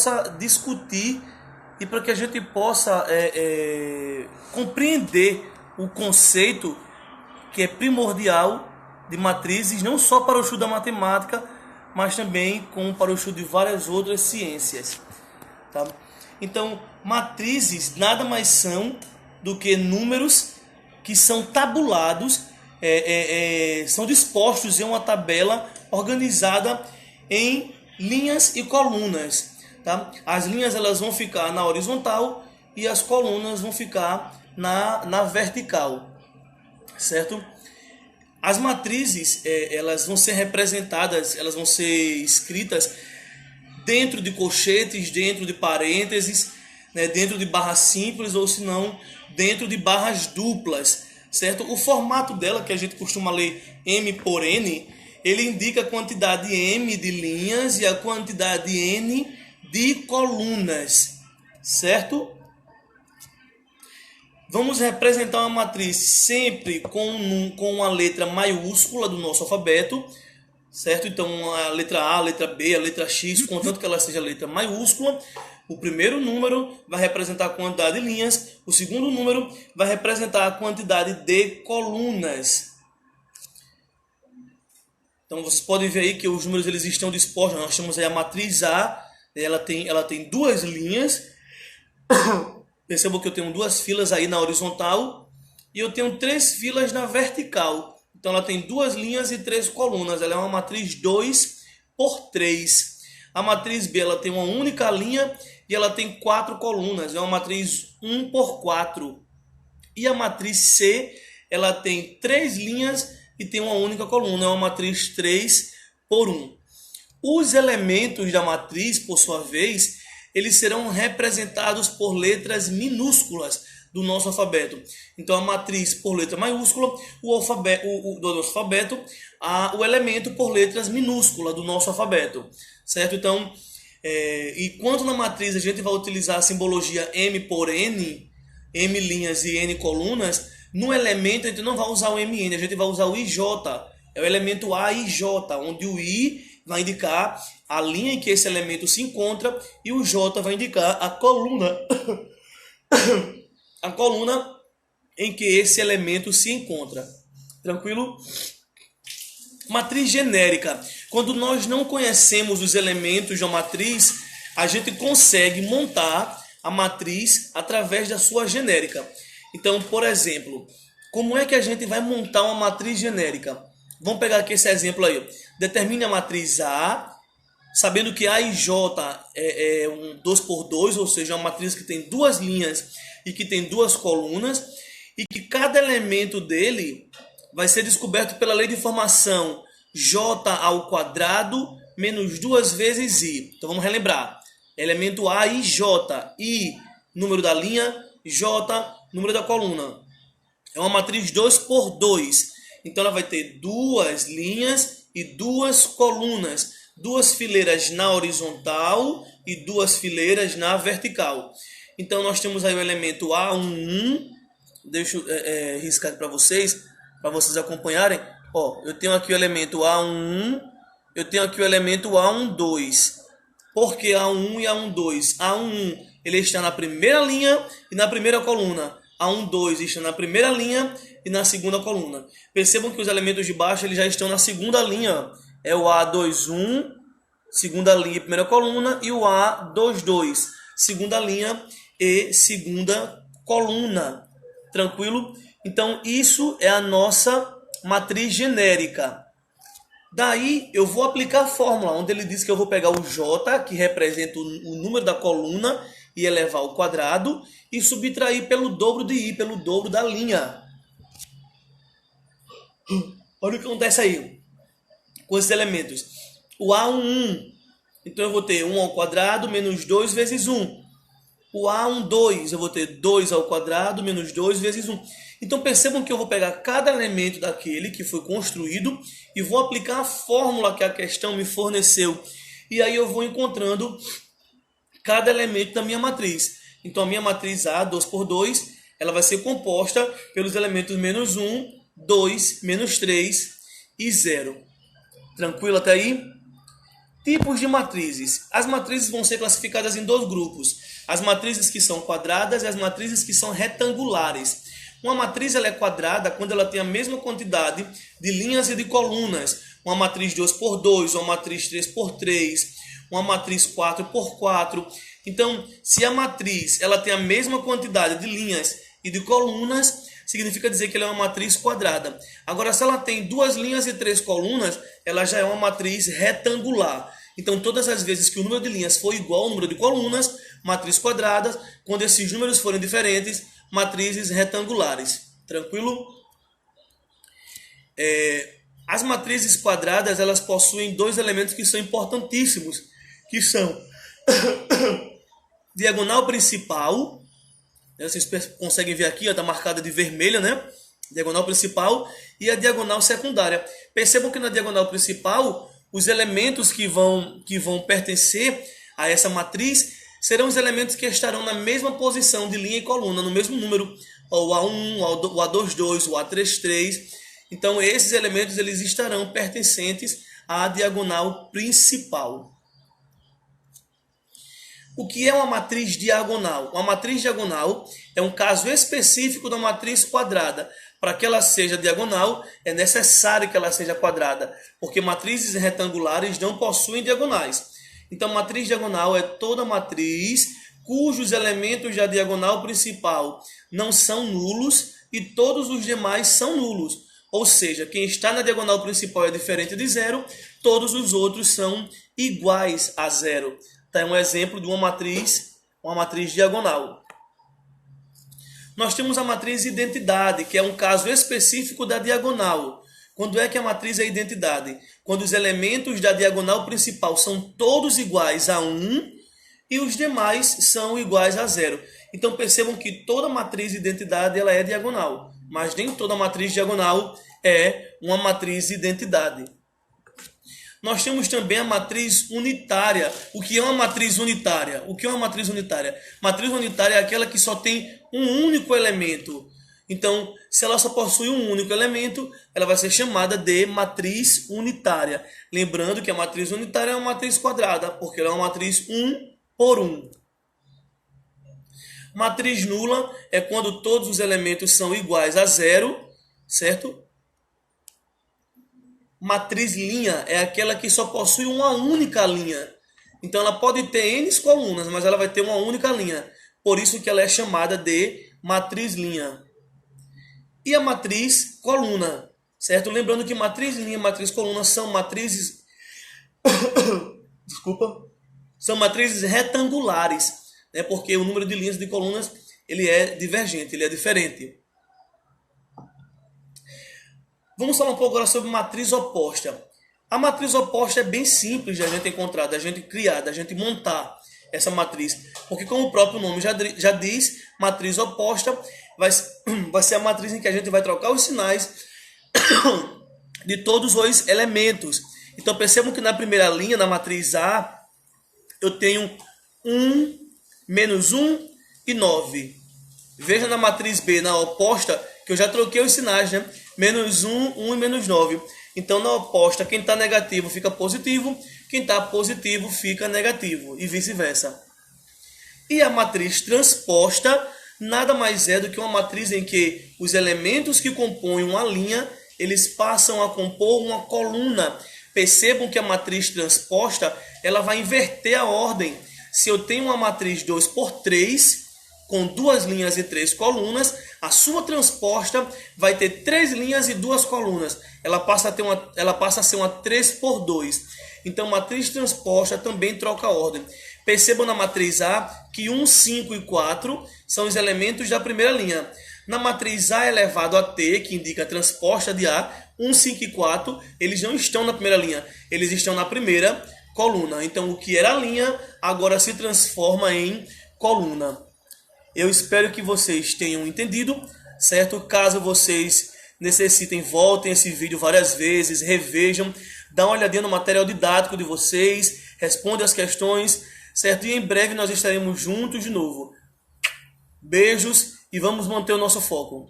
possa discutir e para que a gente possa compreender o conceito que é primordial de matrizes, não só para o estudo da matemática, mas também como para o estudo de várias outras ciências. Tá? Então, matrizes nada mais são do que números que são tabulados, são dispostos em uma tabela organizada em linhas e colunas. Tá? As linhas elas vão ficar na horizontal e as colunas vão ficar na vertical, certo? As matrizes elas vão ser representadas, elas vão ser escritas dentro de colchetes, dentro de parênteses, né, dentro de barras simples ou se não dentro de barras duplas, certo? O formato dela, que a gente costuma ler M por N, ele indica a quantidade M de linhas e a quantidade N de colunas, certo? Vamos representar uma matriz sempre com a letra maiúscula do nosso alfabeto, certo? Então a letra A, a letra B, a letra X, contanto que ela seja letra maiúscula. O primeiro número vai representar a quantidade de linhas, o segundo número vai representar a quantidade de colunas. Então vocês podem ver aí que os números eles estão dispostos. Nós temos aí a matriz A, ela tem duas linhas. Percebam que eu tenho duas filas aí na horizontal e eu tenho três filas na vertical. Então ela tem duas linhas e três colunas. Ela é uma matriz 2 por 3. A matriz B ela tem uma única linha e ela tem 4 colunas. É uma matriz 1 por 4. E a matriz C ela tem 3 linhas e tem uma única coluna. É uma matriz 3 por 1. Os elementos da matriz, por sua vez, eles serão representados por letras minúsculas do nosso alfabeto. Então a matriz por letra maiúscula, do nosso alfabeto, o elemento por letras minúsculas do nosso alfabeto, certo? Então, enquanto na matriz a gente vai utilizar a simbologia M por N, M linhas e N colunas, no elemento a gente não vai usar o MN, a gente vai usar o IJ, é o elemento AIJ, onde o I vai indicar a linha em que esse elemento se encontra e o J vai indicar a coluna em que esse elemento se encontra. Tranquilo? Matriz genérica. Quando nós não conhecemos os elementos de uma matriz, a gente consegue montar a matriz através da sua genérica. Então, por exemplo, como é que a gente vai montar uma matriz genérica? Vamos pegar aqui esse exemplo aí. Determine a matriz A, sabendo que A e J é um 2 por 2, ou seja, uma matriz que tem duas linhas e que tem duas colunas, e que cada elemento dele vai ser descoberto pela lei de formação J ao quadrado menos 2 vezes I. Então vamos relembrar. Elemento A e J. I, número da linha, J, número da coluna. É uma matriz 2 por 2. Então ela vai ter duas linhas e duas colunas, duas fileiras na horizontal e duas fileiras na vertical. Então nós temos aí o elemento A11, deixa eu riscar para vocês acompanharem. Ó, eu tenho aqui o elemento A11, eu tenho aqui o elemento A12. Por que A1 e A12? A11 ele está na primeira linha e na primeira coluna. A12 está na primeira linha e na segunda coluna. Percebam que os elementos de baixo eles já estão na segunda linha. É o A21, segunda linha e primeira coluna, e o A22, segunda linha e segunda coluna. Tranquilo? Então isso é a nossa matriz genérica. Daí eu vou aplicar a fórmula, onde ele diz que eu vou pegar o J, que representa o número da coluna, e elevar ao quadrado, e subtrair pelo dobro de I, pelo dobro da linha. Olha o que acontece aí com esses elementos. O A11, então eu vou ter 1 ao quadrado menos 2 vezes 1. O A12, eu vou ter 2 ao quadrado menos 2 vezes 1. Então percebam que eu vou pegar cada elemento daquele que foi construído e vou aplicar a fórmula que a questão me forneceu. E aí eu vou encontrando cada elemento da minha matriz. Então a minha matriz A, 2 por 2, ela vai ser composta pelos elementos menos 1, 2, menos 3 e 0. Tranquilo até aí? Tipos de matrizes. As matrizes vão ser classificadas em dois grupos. As matrizes que são quadradas e as matrizes que são retangulares. Uma matriz ela é quadrada quando ela tem a mesma quantidade de linhas e de colunas. Uma matriz 2x2, uma matriz 3x3, uma matriz 4x4. Então, se a matriz ela tem a mesma quantidade de linhas e de colunas, significa dizer que ela é uma matriz quadrada. Agora, se ela tem 2 linhas e 3 colunas, ela já é uma matriz retangular. Então, todas as vezes que o número de linhas for igual ao número de colunas, matriz quadrada. Quando esses números forem diferentes, matrizes retangulares. Tranquilo? As matrizes quadradas, elas possuem dois elementos que são importantíssimos, que são diagonal principal. Vocês conseguem ver aqui, está marcada de vermelha, né? Diagonal principal e a diagonal secundária. Percebam que na diagonal principal, os elementos que vão pertencer a essa matriz serão os elementos que estarão na mesma posição de linha e coluna, no mesmo número, o A1, o A22, o A33. Então, esses elementos eles estarão pertencentes à diagonal principal. O que é uma matriz diagonal? Uma matriz diagonal é um caso específico da matriz quadrada. Para que ela seja diagonal, é necessário que ela seja quadrada, porque matrizes retangulares não possuem diagonais. Então, matriz diagonal é toda matriz cujos elementos da diagonal principal não são nulos e todos os demais são nulos. Ou seja, quem está na diagonal principal é diferente de zero, todos os outros são iguais a zero. É um exemplo de uma matriz diagonal. Nós temos a matriz identidade, que é um caso específico da diagonal. Quando é que a matriz é identidade? Quando os elementos da diagonal principal são todos iguais a 1 e os demais são iguais a 0. Então percebam que toda matriz identidade ela é diagonal, mas nem toda matriz diagonal é uma matriz identidade. Nós temos também a matriz unitária. O que é uma matriz unitária? O que é uma matriz unitária? Matriz unitária é aquela que só tem um único elemento. Então, se ela só possui um único elemento, ela vai ser chamada de matriz unitária. Lembrando que a matriz unitária é uma matriz quadrada, porque ela é uma matriz 1 por 1. Matriz nula é quando todos os elementos são iguais a 0, certo? Matriz linha é aquela que só possui uma única linha. Então ela pode ter N colunas, mas ela vai ter uma única linha. Por isso que ela é chamada de matriz linha. E a matriz coluna, certo? Lembrando que matriz linha e matriz coluna são matrizes são matrizes retangulares, né? Porque o número de linhas e de colunas ele é divergente, ele é diferente. Vamos falar um pouco agora sobre matriz oposta. A matriz oposta é bem simples de a gente encontrar, da gente criar, da gente montar essa matriz. Porque como o próprio nome já diz, matriz oposta vai ser a matriz em que a gente vai trocar os sinais de todos os elementos. Então percebam que na primeira linha, na matriz A, eu tenho 1, menos 1 e 9. Veja na matriz B, na oposta, que eu já troquei os sinais, né? Menos 1, 1 e menos 9. Então, na oposta, quem está negativo fica positivo, quem está positivo fica negativo, e vice-versa. E a matriz transposta nada mais é do que uma matriz em que os elementos que compõem uma linha, eles passam a compor uma coluna. Percebam que a matriz transposta, ela vai inverter a ordem. Se eu tenho uma matriz 2 por 3, com 2 linhas e 3 colunas, a sua transposta vai ter 3 linhas e 2 colunas. Ela passa a ser uma 3 por 2. Então, matriz transposta também troca a ordem. Percebam na matriz A que 1, 5 e 4 são os elementos da primeira linha. Na matriz A elevado a T, que indica a transposta de A, 1, 5 e 4, eles não estão na primeira linha, eles estão na primeira coluna. Então, o que era linha, agora se transforma em coluna. Eu espero que vocês tenham entendido, certo? Caso vocês necessitem, voltem esse vídeo várias vezes, revejam, dá uma olhadinha no material didático de vocês, respondam as questões, certo? E em breve nós estaremos juntos de novo. Beijos e vamos manter o nosso foco.